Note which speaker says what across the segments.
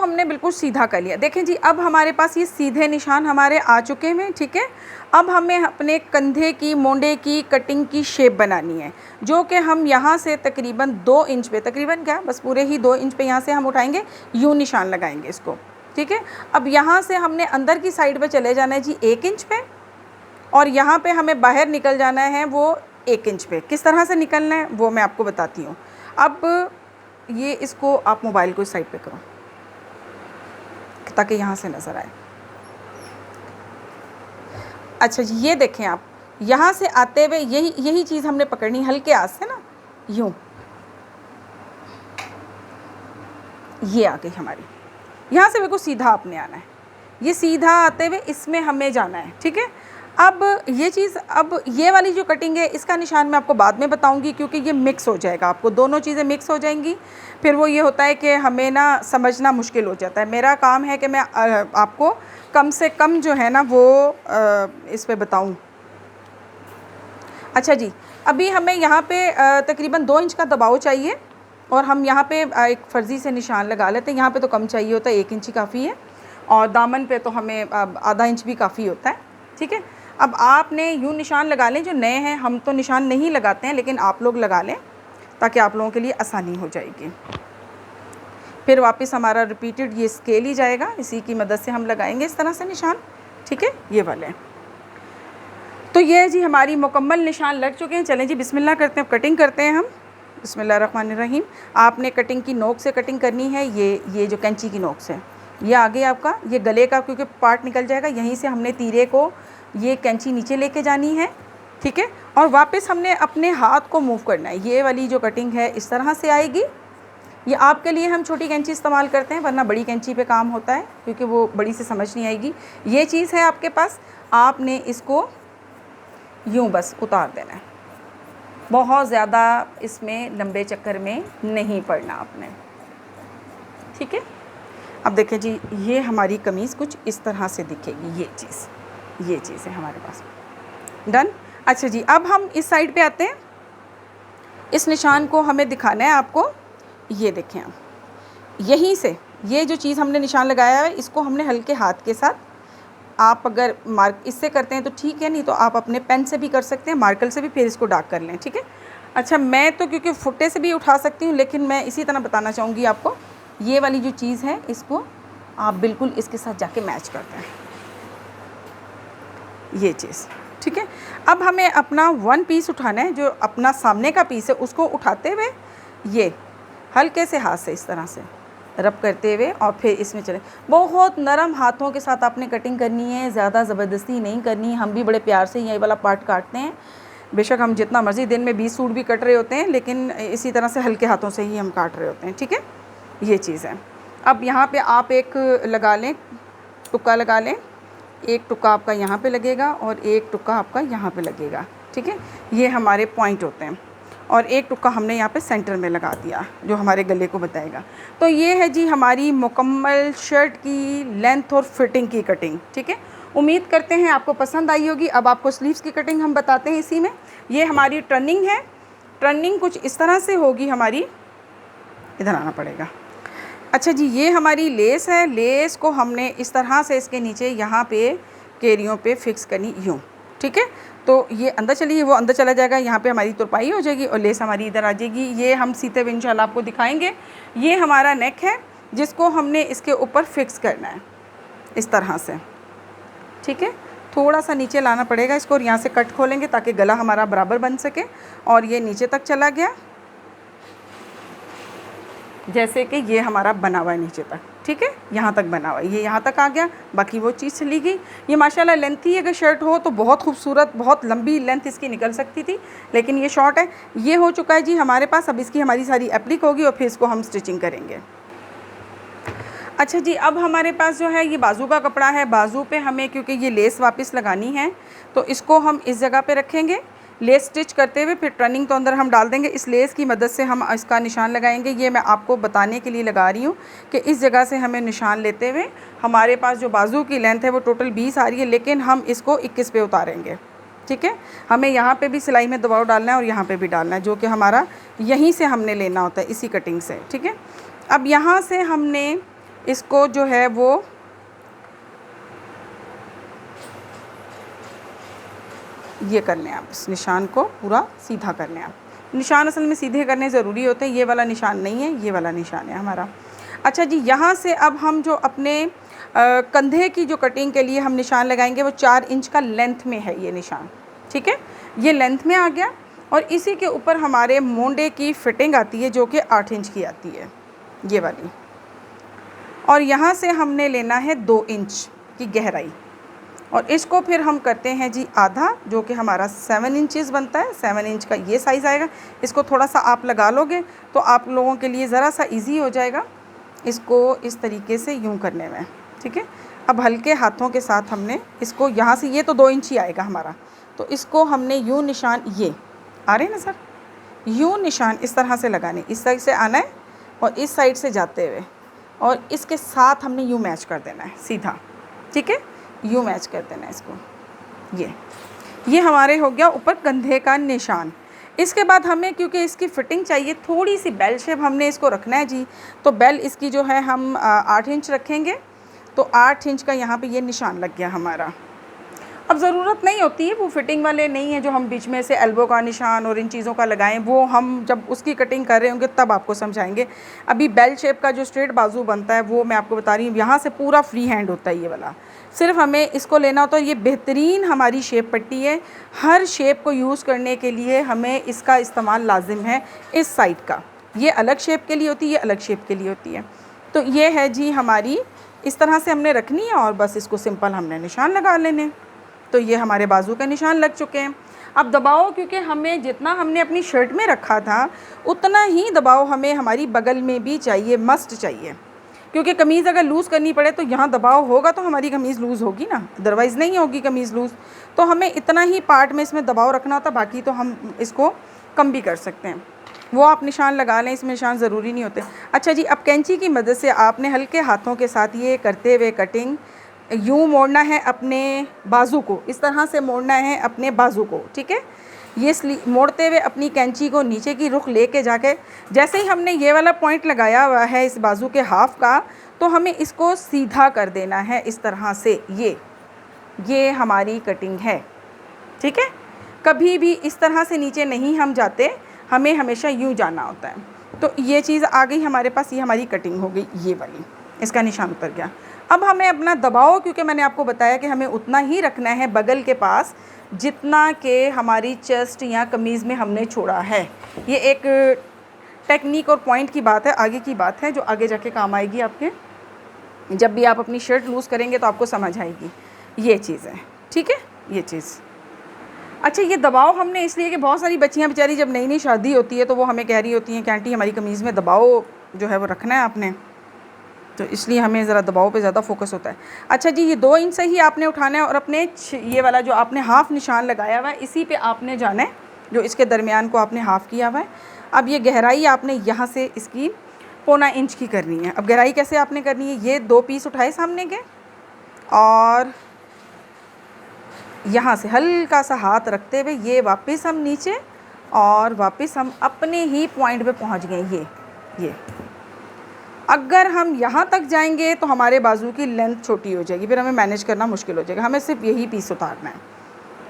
Speaker 1: हमने बिल्कुल सीधा कर लिया। देखें जी, अब हमारे पास ये सीधे निशान हमारे आ चुके हैं, ठीक है। अब हमें अपने कंधे की, मोंडे की कटिंग की शेप बनानी है, जो कि हम यहाँ से तकरीबन 2 इंच पे, तकरीबन क्या बस पूरे ही 2 इंच पे यहाँ से हम उठाएंगे, यूँ निशान लगाएंगे इसको, ठीक है। अब यहाँ से हमने अंदर की साइड पे चले जाना है जी 1 इंच पे, और यहाँ पे हमें बाहर निकल जाना है वो 1 इंच पे। किस तरह से निकलना है वो मैं आपको बताती हूँ। अब ये इसको आप मोबाइल को इस साइड पे करो ताकि यहाँ से नज़र आए। अच्छा जी, ये देखें आप, यहाँ से आते हुए यही चीज़ हमने पकड़नी हल्के हाथ से ना, यूँ, ये आ गई हमारी। यहाँ से बिल्कुल सीधा आपने आना है, ये सीधा आते हुए इसमें हमें जाना है, ठीक है। अब ये चीज़, अब ये वाली जो कटिंग है इसका निशान मैं आपको बाद में बताऊंगी, क्योंकि ये मिक्स हो जाएगा, आपको दोनों चीज़ें मिक्स हो जाएंगी, फिर वो ये होता है कि हमें ना समझना मुश्किल हो जाता है। मेरा काम है कि मैं आपको कम से कम जो है ना वो इस पे बताऊं। अच्छा जी, अभी हमें यहाँ पे तकरीबन 2 इंच का दबाव चाहिए, और हम यहाँ पे एक फ़र्ज़ी से निशान लगा लेते हैं। यहाँ पे तो कम चाहिए होता है, 1 इंच ही काफ़ी है, और दामन पे तो हमें आधा इंच भी काफ़ी होता है, ठीक है। अब आपने यूँ निशान लगा लें, जो नए हैं हम तो निशान नहीं लगाते हैं, लेकिन आप लोग लगा लें ताकि आप लोगों के लिए आसानी हो जाएगी। फिर वापस हमारा रिपीटेड ये स्केल ही जाएगा, इसी की मदद से हम लगाएंगे इस तरह से निशान, ठीक है, ये वाले। तो ये जी हमारी मुकम्मल निशान लग चुके हैं। चलें जी बिस्मिल्लाह करते हैं, कटिंग करते हैं हम। बिस्मिल्लाहिर्रहमानिर्रहीम। आपने कटिंग की नोक से कटिंग करनी है, ये जो कैंची की नोक से, ये आगे आपका ये गले का क्योंकि पार्ट निकल जाएगा, यहीं से हमने तीरे को ये कैंची नीचे लेके जानी है, ठीक है। और वापस हमने अपने हाथ को मूव करना है। ये वाली जो कटिंग है इस तरह से आएगी। ये आपके लिए हम छोटी कैंची इस्तेमाल करते हैं, वरना बड़ी कैंची पे काम होता है क्योंकि वो बड़ी से समझ नहीं आएगी। ये चीज़ है आपके पास, आपने इसको यूँ बस उतार देना है, बहुत ज़्यादा इसमें लंबे चक्कर में नहीं पड़ना आपने, ठीक है। अब देखें जी, ये हमारी कमीज़ कुछ इस तरह से दिखेगी, ये चीज़ है हमारे पास। डन। अच्छा जी, अब हम इस साइड पे आते हैं। इस निशान को हमें दिखाना है आपको, ये देखें आप, यहीं से ये जो चीज़ हमने निशान लगाया है इसको हमने हल्के हाथ के साथ, आप अगर मार्क इससे करते हैं तो ठीक है, नहीं तो आप अपने पेन से भी कर सकते हैं, मार्कर से भी, फिर इसको डार्क कर लें, ठीक है। अच्छा, मैं तो क्योंकि फुट्टे से भी उठा सकती हूँ, लेकिन मैं इसी तरह बताना चाहूँगी आपको। ये वाली जो चीज़ है इसको आप बिल्कुल इसके साथ जाके मैच करते हैं, ये चीज़, ठीक है। अब हमें अपना 1 पीस उठाना है, जो अपना सामने का पीस है उसको उठाते हुए ये हल्के से हाथ से इस तरह से रब करते हुए, और फिर इसमें चलें। बहुत नरम हाथों के साथ आपने कटिंग करनी है, ज़्यादा ज़बरदस्ती नहीं करनी। हम भी बड़े प्यार से ये वाला पार्ट काटते हैं, बेशक हम जितना मर्ज़ी दिन में 20 सूट भी कट रहे होते हैं, लेकिन इसी तरह से हल्के हाथों से ही हम काट रहे होते हैं, ठीक है। ये चीज़ है। अब यहाँ पे आप एक लगा लें, टुक्का लगा लें, एक टुक्का आपका यहाँ पे लगेगा और एक टुक्का आपका यहाँ पे लगेगा, ठीक है। ये हमारे पॉइंट होते हैं, और एक टुक्का हमने यहाँ पे सेंटर में लगा दिया जो हमारे गले को बताएगा। तो ये है जी हमारी मुकम्मल शर्ट की लेंथ और फिटिंग की कटिंग, ठीक है। उम्मीद करते हैं आपको पसंद आई होगी। अब आपको स्लीव्स की कटिंग हम बताते हैं इसी में। ये हमारी टर्निंग है, टर्निंग कुछ इस तरह से होगी हमारी, इधर आना पड़ेगा। अच्छा जी, ये हमारी लेस है, लेस को हमने इस तरह से इसके नीचे यहाँ पे केरियों पे फिक्स करनी, यूँ, ठीक है। तो ये अंदर चलिए, वो अंदर चला जाएगा, यहाँ पे हमारी तुरपाई हो जाएगी और लेस हमारी इधर आ जाएगी। ये हम सीते हुए इंशाल्लाह आपको दिखाएंगे। ये हमारा नेक है जिसको हमने इसके ऊपर फिक्स करना है इस तरह से, ठीक है। थोड़ा सा नीचे लाना पड़ेगा इसको, और यहाँ से कट खोलेंगे ताकि गला हमारा बराबर बन सके, और ये नीचे तक चला गया, जैसे कि ये हमारा बना हुआ है नीचे तक, ठीक है, यहाँ तक बना हुआ है, ये यहाँ तक आ गया, बाकी वो चीज़ चली गई। ये माशाल्लाह लेंथी अगर शर्ट हो तो बहुत खूबसूरत, बहुत लंबी लेंथ इसकी निकल सकती थी, लेकिन ये शॉर्ट है। ये हो चुका है जी हमारे पास। अब इसकी हमारी सारी एप्लिक होगी और फिर इसको हम स्टिचिंग करेंगे। अच्छा जी, अब हमारे पास जो है ये बाजू का कपड़ा है। बाजू पे हमें क्योंकि ये लेस वापस लगानी है तो इसको हम इस जगह पे रखेंगे, लेस स्टिच करते हुए फिर टर्निंग तो अंदर हम डाल देंगे। इस लेस की मदद से हम इसका निशान लगाएंगे। ये मैं आपको बताने के लिए लगा रही हूँ कि इस जगह से हमें निशान लेते हुए, हमारे पास जो बाजू की लेंथ है वो टोटल 20 आ रही है, लेकिन हम इसको 21 पे उतारेंगे, ठीक है। हमें यहाँ पे भी सिलाई में दबाव डालना है और यहाँ पे भी डालना है, जो कि हमारा यहीं से हमने लेना होता है, इसी कटिंग से, ठीक है। अब यहाँ से हमने इसको जो है वो ये कर लें आप, इस निशान को पूरा सीधा कर लें आप। निशान असल में सीधे करने ज़रूरी होते हैं, ये वाला निशान नहीं है, ये वाला निशान है हमारा। अच्छा जी, यहाँ से अब हम जो अपने कंधे की जो कटिंग के लिए हम निशान लगाएंगे वो 4 इंच का लेंथ में है ये निशान, ठीक है, ये लेंथ में आ गया। और इसी के ऊपर हमारे मोंडे की फिटिंग आती है जो कि 8 इंच की आती है, ये वाली। और यहाँ से हमने लेना है 2 इंच की गहराई, और इसको फिर हम करते हैं जी आधा, जो कि हमारा 7 इंचेस बनता है। 7 इंच का ये साइज़ आएगा। इसको थोड़ा सा आप लगा लोगे तो आप लोगों के लिए ज़रा सा इजी हो जाएगा इसको इस तरीके से यूं करने में, ठीक है। अब हल्के हाथों के साथ हमने इसको यहाँ से, ये तो 2 इंच ही आएगा हमारा, तो इसको हमने यूं निशान, ये आ रहे हैं ना सर, यूं निशान इस तरह से लगाने, इस साइड से आना है और इस साइड से जाते हुए, और इसके साथ हमने यूं मैच कर देना है सीधा, ठीक है, यूं मैच कर देना है इसको। ये हमारे हो गया ऊपर कंधे का निशान। इसके बाद हमें, क्योंकि इसकी फ़िटिंग चाहिए थोड़ी सी बेल शेप हमने इसको रखना है जी, तो बेल इसकी जो है हम 8 इंच रखेंगे, तो 8 इंच का यहाँ पे ये निशान लग गया हमारा। अब ज़रूरत नहीं होती है, वो फिटिंग वाले नहीं है जो हम बीच में से एल्बो का निशान और इन चीज़ों का लगाएं, वो हम जब उसकी कटिंग कर रहे होंगे तब आपको समझाएंगे। अभी बेल शेप का जो स्ट्रेट बाजू बनता है वो मैं आपको बता रही हूँ, यहाँ से पूरा फ्री हैंड होता है ये वाला, सिर्फ हमें इसको लेना होता है। ये बेहतरीन हमारी शेप पट्टी है, हर शेप को यूज़ करने के लिए हमें इसका इस्तेमाल लाजिम है। इस साइड का ये अलग शेप के लिए होती है, ये अलग शेप के लिए होती है। तो ये है जी हमारी, इस तरह से हमने रखनी है और बस इसको सिंपल हमने निशान लगा लेने। तो ये हमारे बाजू का निशान लग चुके हैं। अब दबाव, क्योंकि हमें जितना हमने अपनी शर्ट में रखा था उतना ही दबाव हमें हमारी बगल में भी चाहिए, मस्ट चाहिए, क्योंकि कमीज़ अगर लूज़ करनी पड़े तो यहाँ दबाव होगा तो हमारी कमीज़ लूज़ होगी ना, अदरवाइज़ नहीं होगी कमीज़ लूज़। तो हमें इतना ही पार्ट में इसमें दबाव रखना होता, बाकी तो हम इसको कम भी कर सकते हैं। वो आप निशान लगा लें, इसमें निशान ज़रूरी नहीं होते। अच्छा जी, अब कैंची की मदद से आपने हल्के हाथों के साथ ये करते हुए कटिंग यूँ मोड़ना है अपने बाजू को, इस तरह से मोड़ना है अपने बाजू को, ठीक है। ये मोड़ते हुए अपनी कैंची को नीचे की रुख लेके जाके, जैसे ही हमने ये वाला पॉइंट लगाया हुआ है इस बाजू के हाफ का, तो हमें इसको सीधा कर देना है इस तरह से। ये हमारी कटिंग है, ठीक है। कभी भी इस तरह से नीचे नहीं हम जाते, हमें हमेशा यूँ जाना होता है। तो ये चीज़ आ गई हमारे पास, ये हमारी कटिंग हो गई, ये वाली, इसका निशान उतर गया। अब हमें अपना दबाव, क्योंकि मैंने आपको बताया कि हमें उतना ही रखना है बगल के पास जितना कि हमारी चेस्ट या कमीज़ में हमने छोड़ा है। ये एक टेक्निक और पॉइंट की बात है, आगे की बात है, जो आगे जाके काम आएगी आपके, जब भी आप अपनी शर्ट लूज़ करेंगे तो आपको समझ आएगी ये चीज़ है, ठीक है, ये चीज़। अच्छा, ये दबाव हमने इसलिए कि बहुत सारी बच्चियाँ बेचारी जब नई नई शादी होती है तो वो हमें कह रही होती हैं कि आंटी हमारी कमीज़ में दबाव जो है वो रखना है आपने, तो इसलिए हमें ज़रा दबाव पे ज़्यादा फोकस होता है। अच्छा जी, ये 2 इंच से ही आपने उठाना है और अपने ये वाला जो आपने हाफ़ निशान लगाया हुआ है इसी पे आपने जाना है, जो इसके दरमियान को आपने हाफ़ किया हुआ है। अब ये गहराई आपने यहाँ से इसकी 1.25 इंच की करनी है। अब गहराई कैसे आपने करनी है, ये 2 पीस उठाए सामने के और यहाँ से हल्का सा हाथ रखते हुए ये वापस हम नीचे और वापस हम अपने ही पॉइंट पे पहुँच गए। ये अगर हम यहाँ तक जाएंगे तो हमारे बाजू की लेंथ छोटी हो जाएगी, फिर हमें मैनेज करना मुश्किल हो जाएगा। हमें सिर्फ यही पीस उतारना है,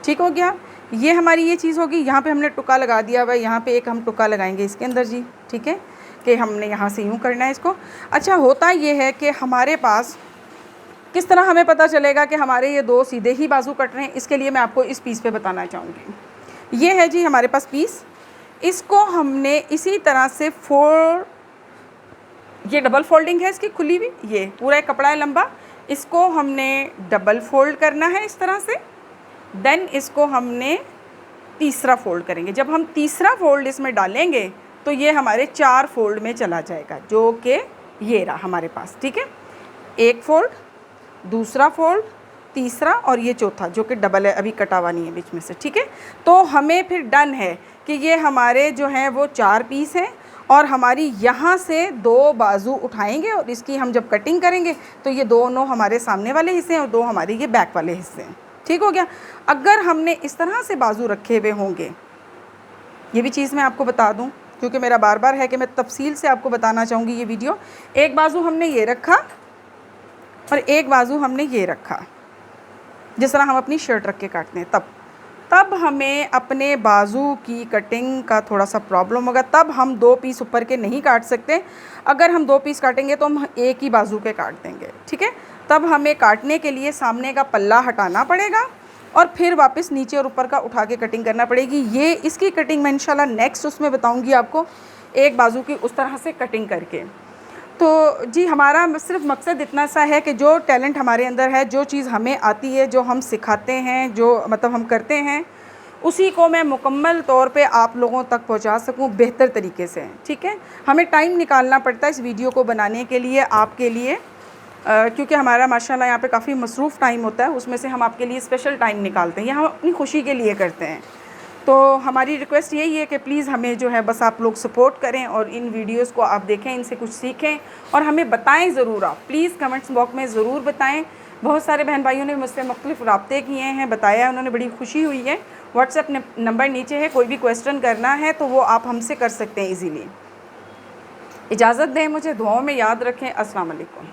Speaker 1: ठीक हो गया। ये हमारी ये चीज़ होगी। यहाँ पे हमने टुक्का लगा दिया हुआ है, यहाँ पे एक हम टुक्का लगाएंगे इसके अंदर जी, ठीक है, कि हमने यहाँ से यूँ करना है इसको। अच्छा, होता ये है कि हमारे पास किस तरह हमें पता चलेगा कि हमारे ये 2 सीधे ही बाजू कट रहे हैं, इसके लिए मैं आपको इस पीस पे बताना चाहूँगी। ये है जी हमारे पास पीस, इसको हमने इसी तरह से ये डबल फोल्डिंग है इसकी खुली हुई, ये पूरा एक कपड़ा है लंबा, इसको हमने डबल फोल्ड करना है इस तरह से। देन इसको हमने तीसरा फोल्ड करेंगे। जब हम तीसरा फोल्ड इसमें डालेंगे तो ये हमारे 4 फोल्ड में चला जाएगा, जो कि ये रहा हमारे पास, ठीक है। एक फोल्ड, दूसरा फोल्ड, तीसरा और ये चौथा जो कि डबल है, अभी कटा हुआ नहीं है बीच में से, ठीक है। तो हमें फिर डन है कि ये हमारे जो हैं वो 4 पीस हैं और हमारी यहाँ से 2 बाजू उठाएंगे और इसकी हम जब कटिंग करेंगे तो ये दोनों हमारे सामने वाले हिस्से हैं और 2 हमारे ये बैक वाले हिस्से हैं, ठीक हो गया। अगर हमने इस तरह से बाजू रखे हुए होंगे, ये भी चीज़ मैं आपको बता दूं क्योंकि मेरा बार बार है कि मैं तफसील से आपको बताना चाहूँगी ये वीडियो। एक बाजू हमने ये रखा और एक बाजू हमने ये रखा, जिस तरह हम अपनी शर्ट रख के काटते हैं तब हमें अपने बाजू की कटिंग का थोड़ा सा प्रॉब्लम होगा। तब हम 2 पीस ऊपर के नहीं काट सकते। अगर हम 2 पीस काटेंगे तो हम एक ही बाजू के काट देंगे, ठीक है। तब हमें काटने के लिए सामने का पल्ला हटाना पड़ेगा और फिर वापस नीचे और ऊपर का उठा के कटिंग करना पड़ेगी। ये इसकी कटिंग मैं इंशाल्लाह नेक्स्ट उसमें बताऊँगी आपको, एक बाजू की उस तरह से कटिंग करके। तो जी हमारा सिर्फ मकसद इतना सा है कि जो टैलेंट हमारे अंदर है, जो चीज़ हमें आती है, जो हम सिखाते हैं, जो मतलब हम करते हैं, उसी को मैं मुकम्मल तौर पे आप लोगों तक पहुंचा सकूं बेहतर तरीके से, ठीक है। हमें टाइम निकालना पड़ता है इस वीडियो को बनाने के लिए, आपके लिए, क्योंकि हमारा माशाल्लाह यहाँ पे काफ़ी मसरूफ़ टाइम होता है, उसमें से हम आपके लिए स्पेशल टाइम निकालते हैं, ये हम अपनी खुशी के लिए करते हैं। तो हमारी रिक्वेस्ट यही है कि प्लीज़ हमें जो है बस आप लोग सपोर्ट करें और इन वीडियोस को आप देखें, इनसे कुछ सीखें और हमें बताएं ज़रूर। आप प्लीज़ कमेंट्स बॉक्स में ज़रूर बताएं। बहुत सारे बहन भाइयों ने मुझसे मुख्तलिफ राब्ते किए हैं, बताया, उन्होंने बड़ी खुशी हुई है। व्हाट्सएप नंबर नीचे है, कोई भी क्वेश्चन करना है तो वो आप हमसे कर सकते हैं ईज़िली। इजाज़त दें मुझे, दुआओं में याद रखें। अस्सलाम वालेकुम।